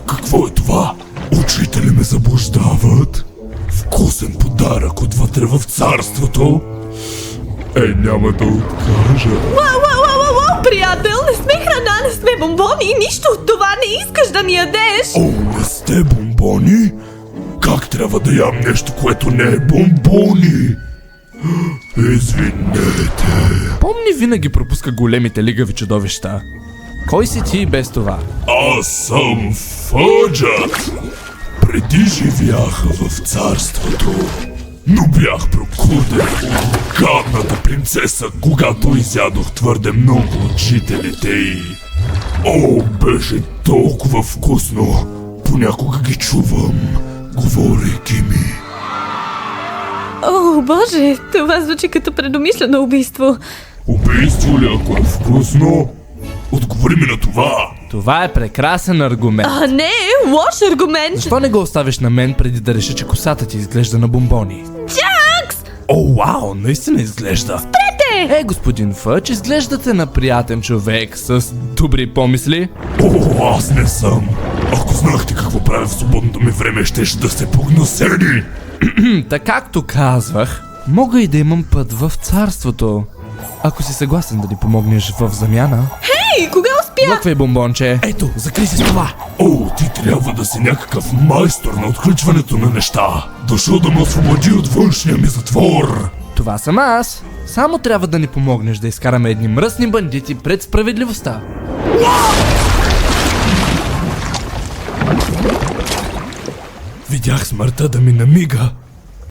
Какво е това? Учители ме заблуждават. Вкусен подарък отвътре в царството. Няма да откажа. Вау, приятел, не сме храна, не сме бомбони, нищо от това не искаш да ми ядеш. Не сте бомбони? Как трябва да ям нещо, което не е бомбони? Извинете. Помни, винаги пропуска големите лигави чудовища. Кой си ти без това? Аз съм Фъджът. Преди живяха в царството, но бях прокуден от гадната принцеса, когато изядох твърде много от жителите й. Беше толкова вкусно. Понякога ги чувам, говорейки ми. О, боже, това звучи като предумишлено убийство. Убийство ли, ако е вкусно? Отговори ми на това. Това е прекрасен аргумент. Не, лош аргумент. Защо не го оставиш на мен преди да реша, че косата ти изглежда на бомбони? Джакс! Вау, наистина изглежда. Спрете! Господин Фъч, изглеждате на приятен човек с добри помисли. Аз не съм. Ако знахте какво правя в свободното ми време, щеше да сте погносени. Така както казвах, мога и да имам път в царството. Ако си съгласен да ни помогнеш в замяна. Хей, кога успя? Блъквай, бомбонче. Ето, закри се с това. Ти трябва да си някакъв майстор на отключването на неща. Дошъл да ме освободи от външния ми затвор. Това съм аз. Само трябва да ни помогнеш да изкараме едни мръсни бандити пред справедливостта. Видях смъртта да ми намига.